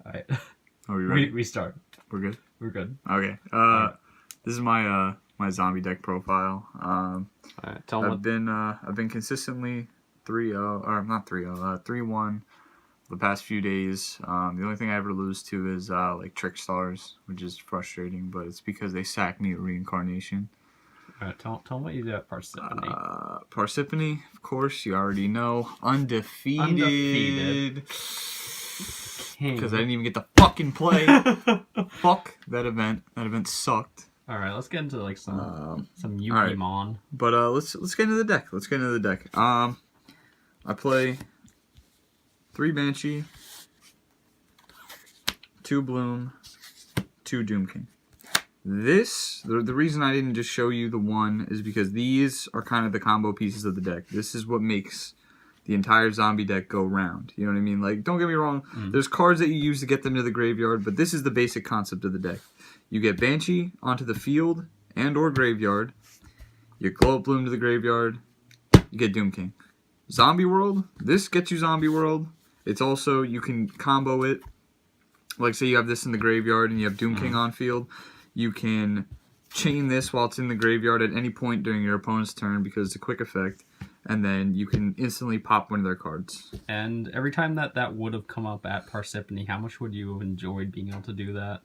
Alright. Are we ready? We start. We're good? We're good. Okay. This is my my zombie deck profile. Alright, tell me I've been consistently 3-0, or not 3-0, 3-1 the past few days. The only thing I ever lose to is like Trick Stars, which is frustrating, but it's because they sack me at Reincarnation. Alright, tell them what you did at Parsippany. Parsippany, of course, you already know. Undefeated. Because I didn't even get to fucking play. Fuck that event. That event sucked. Alright, let's get into like some Yukimon. Right. But let's get into the deck. I play 3 Banshee, 2 Bloom, 2 Doom King. The reason I didn't just show you the one is because these are kind of the combo pieces of the deck. This is what makes the entire zombie deck go round. You know what I mean? Like, don't get me wrong, there's cards that you use to get them to the graveyard, but this is the basic concept of the deck. You get Banshee onto the field and or graveyard. You Glow Up Bloom to the graveyard. You get Doom King. Zombie World, this gets you Zombie World. It's also, you can combo it. Like, say you have this in the graveyard and you have Doom King on field. You can chain this while it's in the graveyard at any point during your opponent's turn because it's a quick effect. And then you can instantly pop one of their cards. And every time that would have come up at Parsippany, how much would you have enjoyed being able to do that?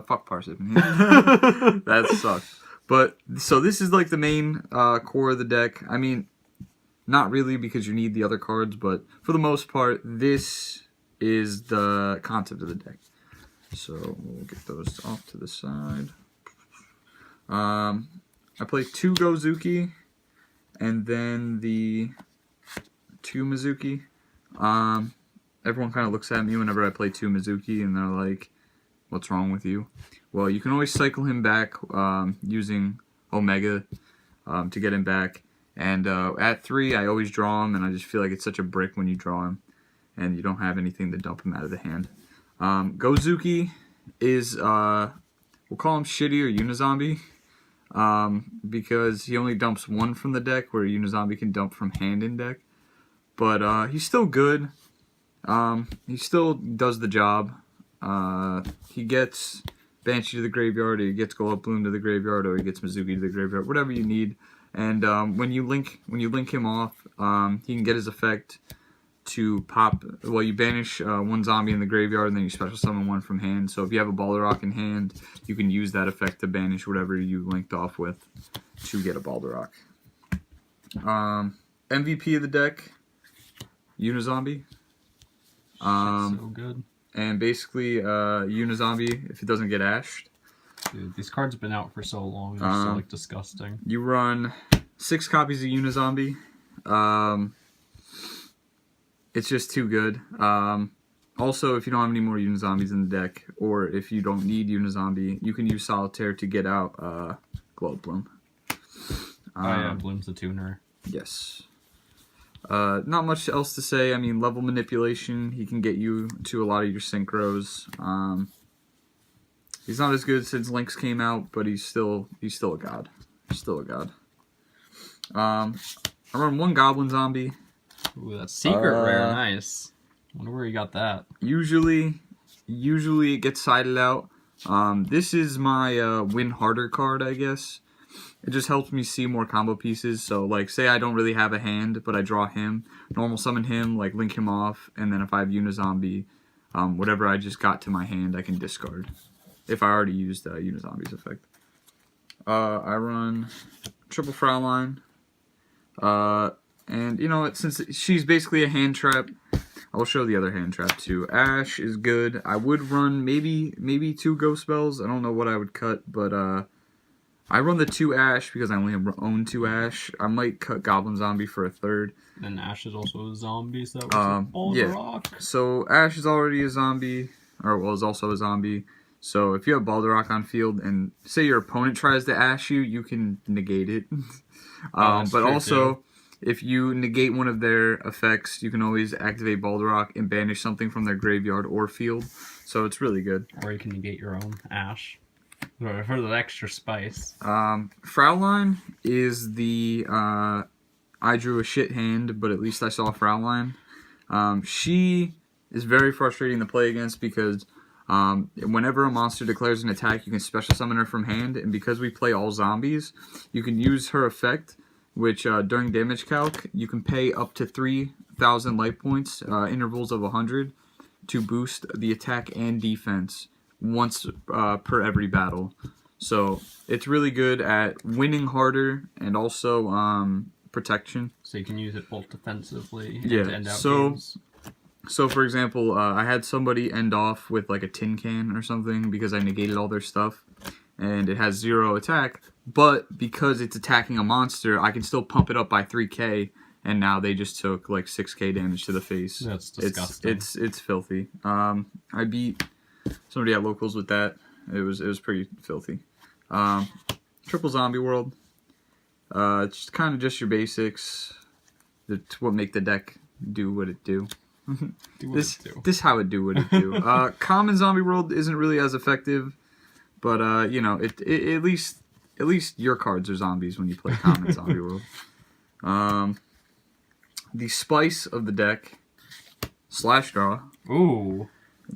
Fuck Parsippany. That sucks. But, so this is like the main core of the deck. I mean, not really because you need the other cards, but for the most part, this is the concept of the deck. So, we'll get those off to the side. I play 2 Gozuki, and then the 2 Mizuki. Everyone kind of looks at me whenever I play 2 Mizuki, and they're like, what's wrong with you? Well, you can always cycle him back using Omega to get him back. And at 3, I always draw him, and I just feel like it's such a brick when you draw him, and you don't have anything to dump him out of the hand. Gozuki is, we'll call him shitty or Unizombie. Because he only dumps 1 from the deck, where Unizombie can dump from hand in deck. But he's still good. He still does the job. He gets Banshee to the graveyard, or he gets Glow Up Bloom to the graveyard, or he gets Mizuki to the graveyard, whatever you need. And when you link him off, he can get his effect to pop. Well, you banish 1 zombie in the graveyard, and then you special summon 1 from hand. So if you have a Balderrock in hand, you can use that effect to banish whatever you linked off with to get a Balderrock. MVP of the deck, Unizombie. So good. And basically, Unizombie, if it doesn't get ashed. Dude, these cards have been out for so long, they're so like disgusting. You run 6 copies of Unizombie. It's just too good. Also, if you don't have any more Unizombies in the deck, or if you don't need Unizombie, you can use Solitaire to get out Glow Up Bloom. Yeah, Bloom's the tuner. Yes. Not much else to say. I mean, level manipulation, he can get you to a lot of your synchros. He's not as good since Lynx came out, but he's still a god. He's still a god. I run 1 Goblin Zombie. Ooh, that's secret rare, nice. Wonder where you got that. Usually it gets sided out. This is my win harder card, I guess. It just helps me see more combo pieces. So, like, say I don't really have a hand, but I draw him, normal summon him, like, link him off, and then if I have Unizombie, whatever I just got to my hand, I can discard. If I already used Unizombie's effect. I run triple Fraulein. And, you know, since she's basically a hand trap, I will show the other hand trap too. Ash is good. I would run maybe 2 Ghost Spells. I don't know what I would cut, but I run the 2 Ash because I only own 2 Ash. I might cut Goblin Zombie for a 3rd. And Ash is also a zombie, so that was Balderrock. Yeah. So Ash is already a zombie, or well, is also a zombie. So if you have Balderrock on field, and say your opponent tries to Ash you, you can negate it. But also, too, if you negate one of their effects, you can always activate Balderrock and banish something from their graveyard or field. So it's really good. Or you can negate your own Ash. For the extra spice. Fraulein is the I drew a shit hand, but at least I saw Fraulein. She is very frustrating to play against because whenever a monster declares an attack, you can special summon her from hand, and because we play all zombies, you can use her effect, which during damage calc, you can pay up to 3,000 life points, intervals of 100, to boost the attack and defense once per every battle. So it's really good at winning harder and also protection. So you can use it both defensively and Yeah, to end out games. So for example, I had somebody end off with like a tin can or something because I negated all their stuff, and it has 0 attack, but because it's attacking a monster, I can still pump it up by 3k, and now they just took like 6k damage to the face. That's disgusting. It's filthy. I beat somebody at locals with that. It was pretty filthy. Triple Zombie World. It's kind of just your basics. It's what make the deck do what it do. This how it do what it do. Common Zombie World isn't really as effective, but you know, it at least your cards are zombies when you play Common Zombie World. The spice of the deck, Slash Draw. Ooh.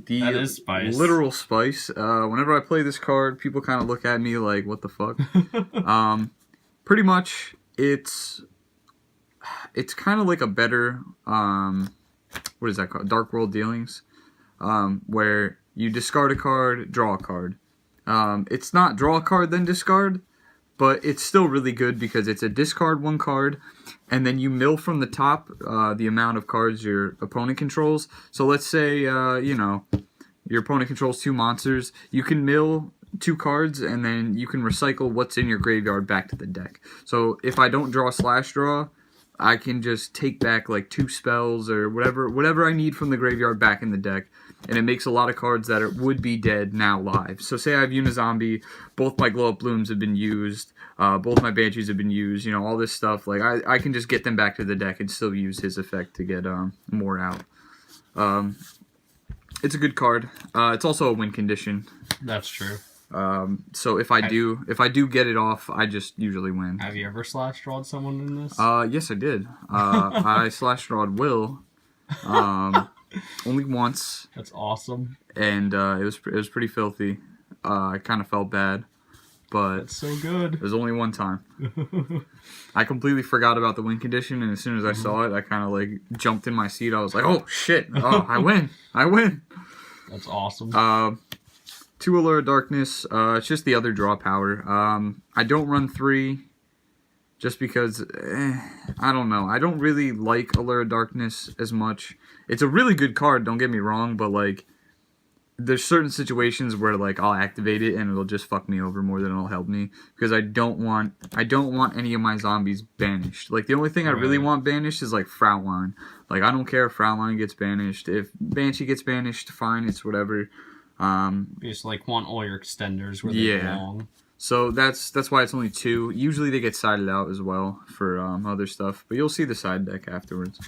That is spice. Literal spice. Whenever I play this card, people kind of look at me like, what the fuck? Pretty much, it's kind of like a better, what is that called? Dark World Dealings, where you discard a card, draw a card. It's not draw a card, then discard, but it's still really good because it's a discard 1 card, and then you mill from the top the amount of cards your opponent controls. So let's say, you know, your opponent controls 2 monsters. You can mill 2 cards, and then you can recycle what's in your graveyard back to the deck. So if I don't draw Slash Draw, I can just take back like 2 spells or whatever I need from the graveyard back in the deck. And it makes a lot of cards that would be dead now live. So say I have Unizombie, both my Glow Up Blooms have been used, both my Banshees have been used, you know, all this stuff. Like I can just get them back to the deck and still use his effect to get more out. It's a good card. It's also a win condition. That's true. So if I do get it off, I just usually win. Have you ever slash drawed someone in this? Yes, I did. I slash drawed Will. Only once. That's awesome. And it was pretty filthy. I kind of felt bad, but it's so good. It was only one time. I completely forgot about the win condition, and as soon as I saw it, I kind of like jumped in my seat. I was like, "Oh shit! Oh, I win! I win!" That's awesome. 2 Allure of Darkness. It's just the other draw power. I don't run 3. Just because, I don't know. I don't really like Allure of Darkness as much. It's a really good card, don't get me wrong, but like, there's certain situations where like I'll activate it and it'll just fuck me over more than it'll help me, because I don't want any of my zombies banished. Like the only thing I really want banished is like Frontline. Like I don't care if Frontline gets banished. If Banshee gets banished, fine, it's whatever. You just like want all your extenders where they belong. So that's why it's only 2. Usually they get sided out as well for other stuff, but you'll see the side deck afterwards.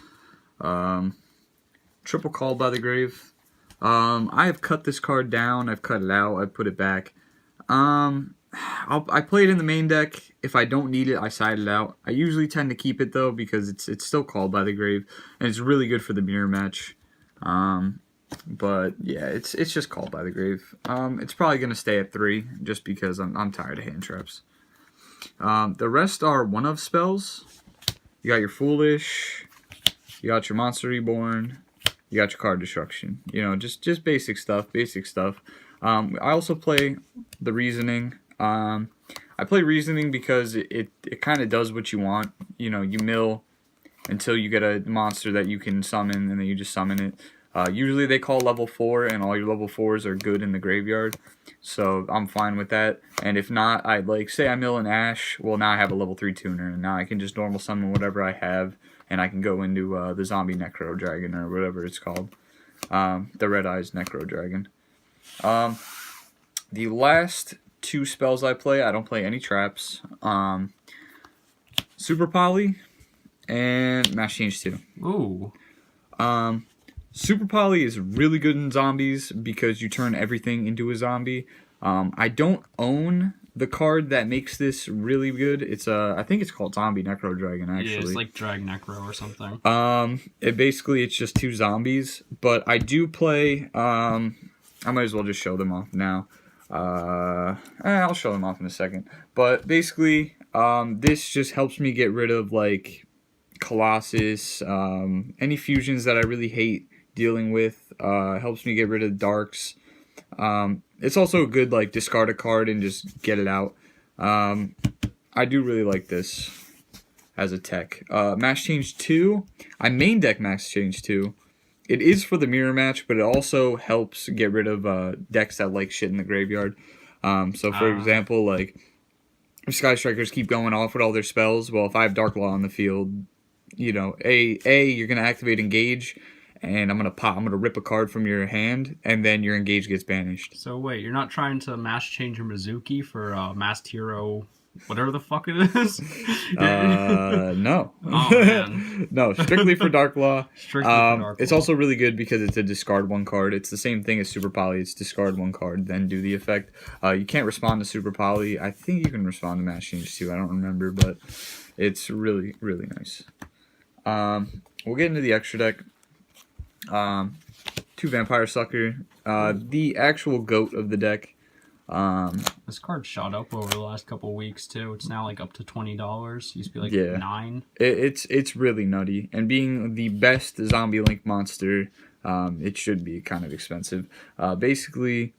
Triple Called by the Grave. I have cut this card down. I've cut it out. I've put it back. I play it in the main deck. If I don't need it, I side it out. I usually tend to keep it though because it's still Called by the Grave, and it's really good for the mirror match. But yeah, it's just Called by the Grave. It's probably gonna stay at 3 just because I'm tired of hand traps. The rest are one-of spells. You got your Foolish, you got your Monster Reborn, you got your Card Destruction. You know, just basic stuff. I also play the Reasoning. I play Reasoning because it kind of does what you want. You know, you mill until you get a monster that you can summon, and then you just summon it. Usually they call level 4, and all your level 4s are good in the graveyard, so I'm fine with that. And if not, I'd like, say I mill an Ash, well now I have a level 3 tuner, and now I can just normal summon whatever I have, and I can go into the Zombie Necro Dragon, or whatever it's called. The Red Eyes Necro Dragon. The last 2 spells I play, I don't play any traps. Super Poly and Mass Change 2. Ooh. Super Poly is really good in zombies because you turn everything into a zombie. I don't own the card that makes this really good, it's I think it's called Zombie Necro Dragon, actually. Yeah, it's like Drag Necro or something. It's just 2 zombies, but I do play, I might as well just show them off now. I'll show them off in a second. But basically, this just helps me get rid of, like, Colossus, any fusions that I really hate dealing with, helps me get rid of darks. It's also a good, like, discard a card and just get it out. I do really like this as a tech. Max Change 2, I main deck Max Change 2. It is for the mirror match, but it also helps get rid of decks that like shit in the graveyard. So, for example, like, if Sky Strikers keep going off with all their spells, well, if I have Dark Law on the field, you know, you're going to activate Engage, and I'm gonna rip a card from your hand, and then your Engage gets banished. So wait, you're not trying to mass change your Mizuki for Masked Hero, whatever the fuck it is? No. Oh man. No, strictly for Dark Law. Strictly for Dark It's Law. also really good because it's a discard 1 card. It's the same thing as Super Poly. It's discard 1 card, then do the effect. You can't respond to Super Poly. I think you can respond to Mass Change too. I don't remember, but it's really, really nice. We'll get into the extra deck. 2 Vampire Sucker. The actual GOAT of the deck. This card shot up over the last couple weeks too. It's now like up to $20. Used to be like $9. It's really nutty, and being the best Zombie Link monster, it should be kind of expensive. Basically,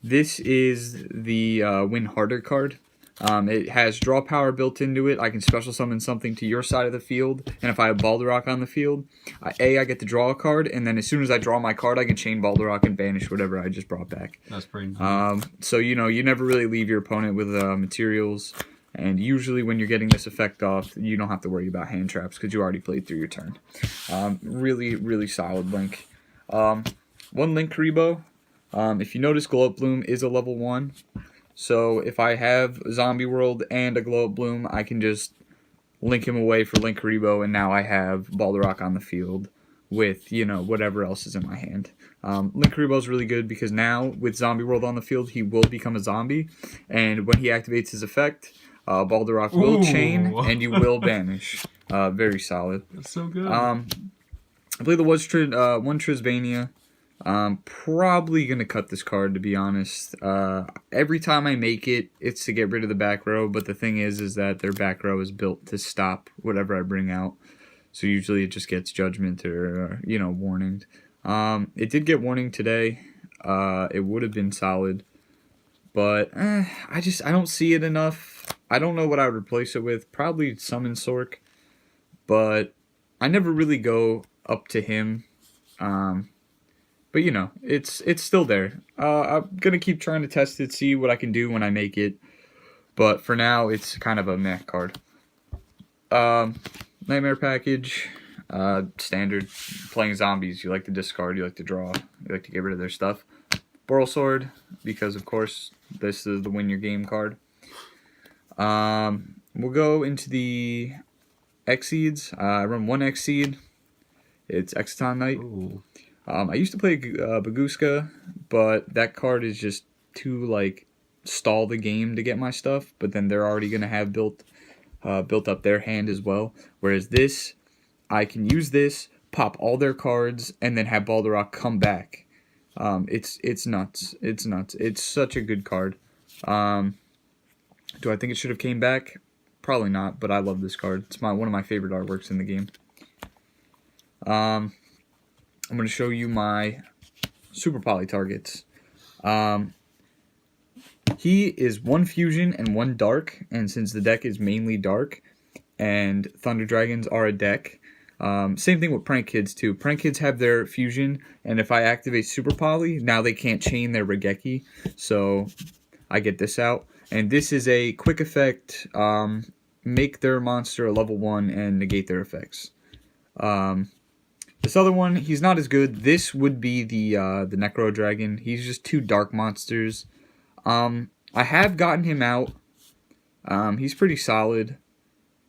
this is the Win Harder card. It has draw power built into it. I can special summon something to your side of the field, and if I have Balderok on the field, I get to draw a card, and then as soon as I draw my card, I can chain Balderok and banish whatever I just brought back. That's pretty nice. So, you know, you never really leave your opponent with materials, and usually when you're getting this effect off, you don't have to worry about hand traps because you already played through your turn. Really, really solid Link. 1 Link Karibo. If you notice, Glow Up Bloom is a level 1. So if I have Zombie World and a Glow Up Bloom, I can just link him away for Link Karibo, and now I have Balderok on the field with, you know, whatever else is in my hand. Link Karibo is really good because now, with Zombie World on the field, he will become a zombie, and when he activates his effect, Balderok will chain, and you will banish. Very solid. That's so good. I play the one Trisvania. Probably gonna cut this card, to be honest. Every time I make it, it's to get rid of the back row, but the thing is that their back row is built to stop whatever I bring out. So usually it just gets Judgment or you know, Warninged. It did get Warning today. It would have been solid, but I don't see it enough. I don't know what I would replace it with. Probably Summon Sork, but I never really go up to him. But, you know, it's still there. I'm going to keep trying to test it, see what I can do when I make it. But for now, it's kind of a meh card. Nightmare Package. Standard. Playing zombies, you like to discard, you like to draw, you like to get rid of their stuff. Boral Sword, because, of course, this is the win your game card. We'll go into the Exceeds. I run 1 Exceed. It's Exciton Knight. Ooh. I used to play Baguska, but that card is just too, like, stall the game to get my stuff, but then they're already going to have built up their hand as well. Whereas this, I can use this, pop all their cards, and then have Balderok come back. It's nuts. It's nuts. It's such a good card. Do I think it should have came back? Probably not, but I love this card. It's one of my favorite artworks in the game. I'm going to show you my Super Poly targets. He is 1 Fusion and 1 Dark, and since the deck is mainly Dark, and Thunder Dragons are a deck, same thing with Prank Kids too. Prank Kids have their Fusion, and if I activate Super Poly, now they can't chain their Regeki, so I get this out. And this is a quick effect, make their monster a level 1 and negate their effects. This other one, he's not as good. This would be the Necro Dragon. He's just 2 dark monsters. I have gotten him out. He's pretty solid.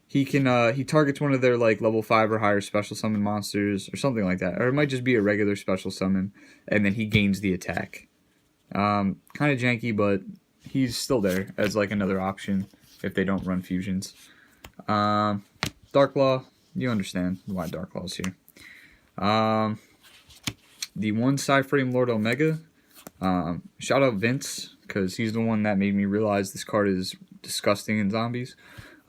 He can he targets one of their like level 5 or higher special summon monsters or something like that. Or it might just be a regular special summon, and then he gains the attack. Kind of janky, but he's still there as like another option if they don't run fusions. Dark Law, you understand why Dark Law's here. The one side frame Lord Omega. Shout out Vince, because he's the one that made me realize this card is disgusting in zombies.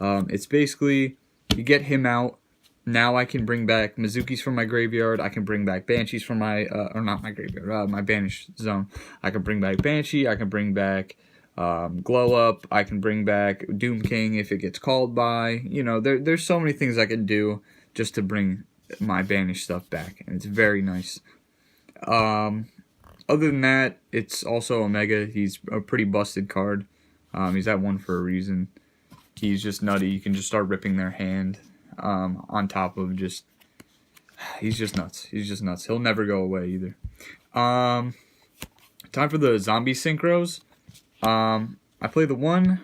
It's basically, you get him out, now I can bring back Mizukis from my graveyard, I can bring back Banshees from my, or not my graveyard, my banished zone. I can bring back Banshee, I can bring back Glow Up, I can bring back Doom King if it gets called by. You know, there's so many things I can do just to bring my banished stuff back, and it's very nice. Other than that, it's also Omega. He's a pretty busted card. He's at 1 for a reason. He's just nutty. You can just start ripping their hand on top of just... He's just nuts. He's just nuts. He'll never go away either. Time for the zombie synchros. I play the one,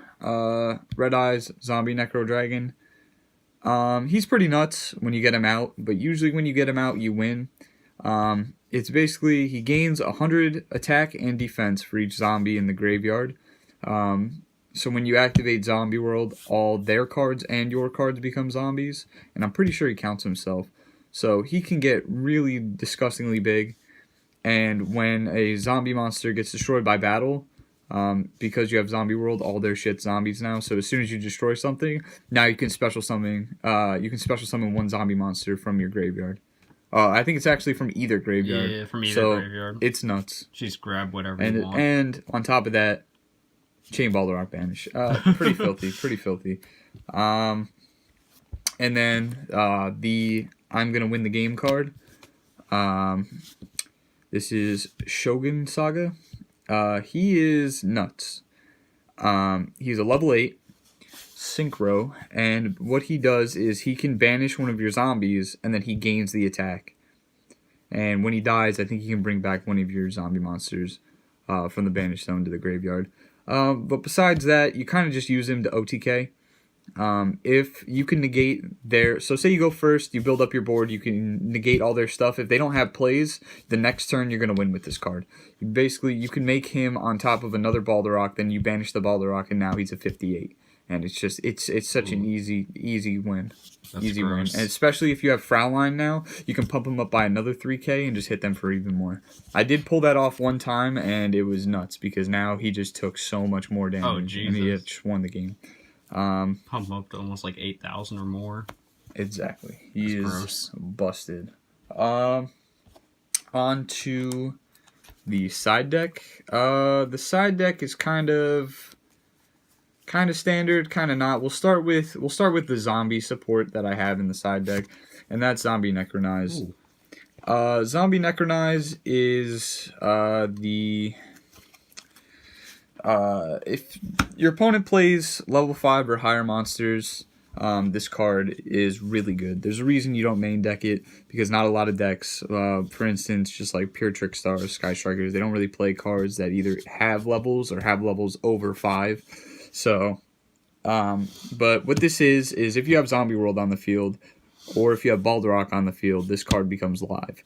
Red Eyes Zombie Necro Dragon. He's pretty nuts when you get him out, but usually when you get him out, you win. It's basically, he gains 100 attack and defense for each zombie in the graveyard. So when you activate Zombie World, all their cards and your cards become zombies. And I'm pretty sure he counts himself. So he can get really disgustingly big. And when a zombie monster gets destroyed by battle, because you have Zombie World, all their shit's zombies now. So as soon as you destroy something, now you can special summon. You can special summon one zombie monster from your graveyard. I think it's actually from either graveyard. Yeah, from either graveyard. It's nuts. Just grab whatever you want. And on top of that, Chain Balderark Banish. Pretty filthy, pretty filthy. And then the I'm Gonna Win the Game card. This is Shogun Saga. He is nuts. He's a level 8 synchro, and what he does is he can banish one of your zombies, and then he gains the attack. And when he dies, I think he can bring back one of your zombie monsters from the banished zone to the graveyard. But besides that, you kind of just use him to OTK. If you can negate their... So say you go first, you build up your board, you can negate all their stuff. If they don't have plays, the next turn you're going to win with this card. Basically, you can make him on top of another Balderark, then you banish the Balderark, and now he's a 58. And it's just, it's such an easy win. That's easy gross. win. And especially if you have Fraulein now, you can pump him up by another 3k and just hit them for even more. I did pull that off one time, and it was nuts, because now he just took so much more damage. Oh, Jesus. And he just won the game. Pump him up to almost like 8,000 or more. Exactly. He is gross. Busted. On to the side deck. The side deck is kind of standard, kind of not. We'll start with the zombie support that I have in the side deck, and that's Zombie Necronize. Zombie Necronize is if your opponent plays level 5 or higher monsters, this card is really good. There's a reason you don't main deck it, because not a lot of decks, for instance, just like Pure Trickstars, Sky Strikers, they don't really play cards that either have levels or have levels over 5. So, but what this is if you have Zombie World on the field, or if you have Balderark on the field, this card becomes live.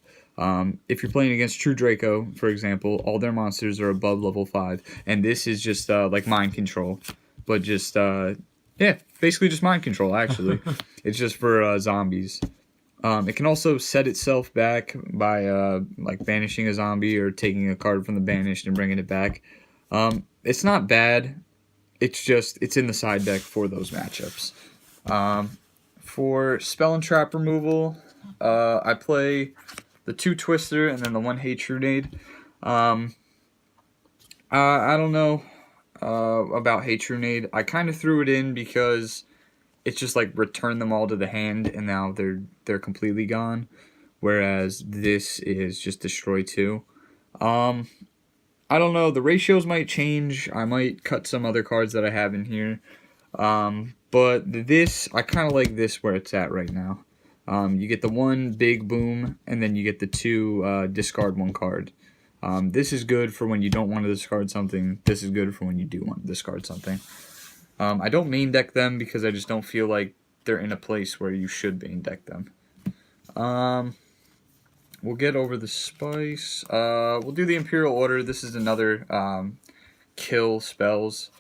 If you're playing against True Draco, for example, all their monsters are above level 5, and this is just like mind control, but just basically just mind control. Actually, it's just for zombies. It can also set itself back by like banishing a zombie or taking a card from the banished and bringing it back. It's not bad. It's in the side deck for those matchups. For spell and trap removal, I play the 2 Twister and then the 1 Hate Trunade. I don't know about Hate Trunade. I kind of threw it in because it's just like return them all to the hand, and now they're completely gone. Whereas this is just destroy 2. I don't know. The ratios might change. I might cut some other cards that I have in here. But this, I kind of like this where it's at right now. You get the 1 big boom, and then you get the 2 discard 1 card. This is good for when you don't want to discard something. This is good for when you do want to discard something. I don't main deck them because I just don't feel like they're in a place where you should main deck them. We'll get over the spice. We'll do the Imperial Order. This is another kill spells.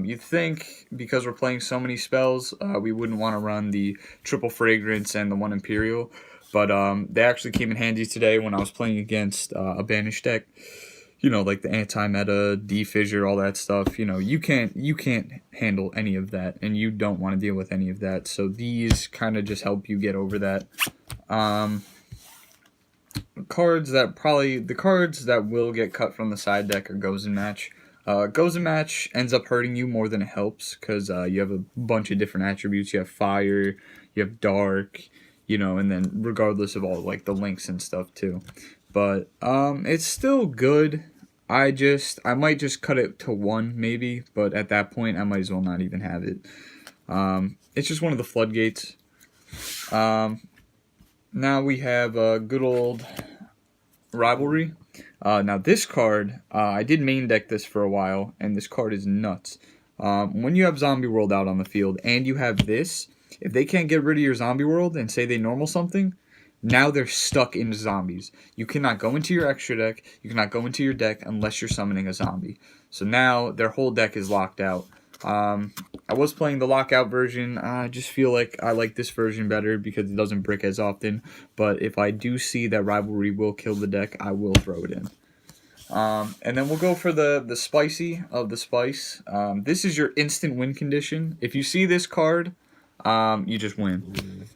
You'd think because we're playing so many spells, we wouldn't want to run the triple fragrance and the one imperial, but they actually came in handy today when I was playing against a banished deck. You know, like the anti-meta, defissure, all that stuff. You know, you can't handle any of that, and you don't want to deal with any of that. So these kind of just help you get over that. The cards that will get cut from the side deck are Goes and Match. Goes and Match ends up hurting you more than it helps because you have a bunch of different attributes. You have fire, you have dark, you know, and then regardless of all like the links and stuff too. But it's still good. I might just cut it to 1 maybe, but at that point I might as well not even have it. It's just one of the floodgates. Now we have a good old Rivalry. Now this card, I did main deck this for a while, and this card is nuts. When you have Zombie World out on the field, and you have this, if they can't get rid of your Zombie World and say they normal something, now they're stuck into zombies. You cannot go into your extra deck, you cannot go into your deck unless you're summoning a zombie. So now their whole deck is locked out. I was playing the lockout version. I just feel like I like this version better because it doesn't brick as often. But if I do see that Rivalry will kill the deck, I will throw it in. And then we'll go for the spicy of the spice. This is your instant win condition. If you see this card, you just win.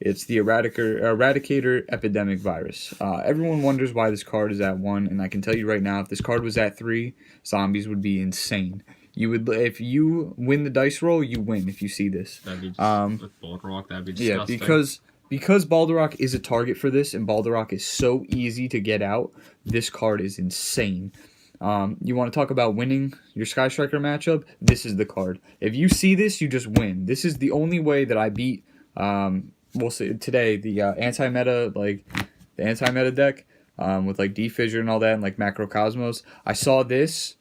It's the Eradicator Epidemic Virus. Everyone wonders why this card is at 1, and I can tell you right now, if this card was at 3, zombies would be insane. If you win the dice roll, you win if you see this. That'd be just, with Balderrock, that'd be disgusting. Yeah, because Balderrock is a target for this, and Balderrock is so easy to get out, this card is insane. You want to talk about winning your Sky Striker matchup? This is the card. If you see this, you just win. This is the only way that I beat, we'll say today, the anti-meta deck, with like Defissure and all that, and like Macrocosmos. I saw this.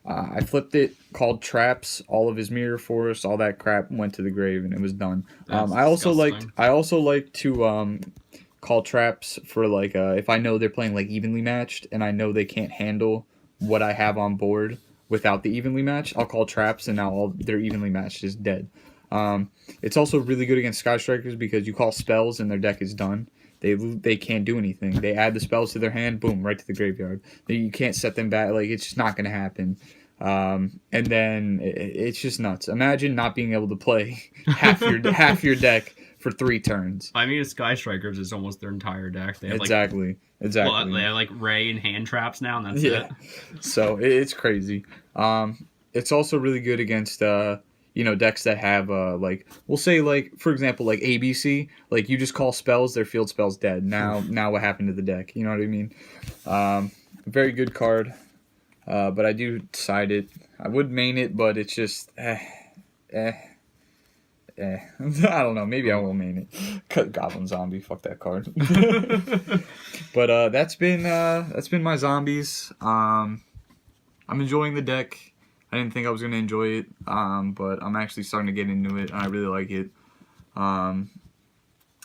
I flipped it, called traps, all of his mirror force, all that crap went to the grave, and it was done. I also like to call traps for like if I know they're playing like evenly matched and I know they can't handle what I have on board without the evenly matched, I'll call traps and now all their evenly matched is dead. It's also really good against Sky Strikers because you call spells and their deck is done. They can't do anything. They add the spells to their hand, boom, right to the graveyard. You can't set them back. Like, it's just not going to happen. And then it's just nuts. Imagine not being able to play half your deck for 3 turns. I mean, Sky Strikers is almost their entire deck. They have exactly. Well, they have like Ray and hand traps now, and that's it. So it's crazy. It's also really good against decks that have like, we'll say, like, for example, like ABC, like you just call spells, their field spell's dead. Now what happened to the deck? You know what I mean? Very good card. But I do side it. I would main it, but it's just I don't know. Maybe I will main it. Cut Goblin Zombie. Fuck that card. But that's been my zombies. I'm enjoying the deck. I didn't think I was gonna enjoy it, but I'm actually starting to get into it, and I really like it. And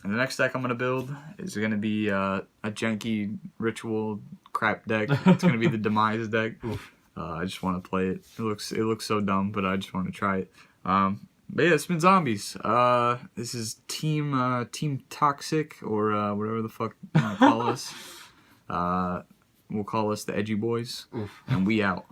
the next deck I'm gonna build is gonna be a janky ritual crap deck. It's gonna be the Demise deck. I just want to play it. It looks so dumb, but I just want to try it. But yeah, it's been zombies. This is Team Toxic, or whatever the fuck you want to call us. We'll call us the Edgy Boys, and we out.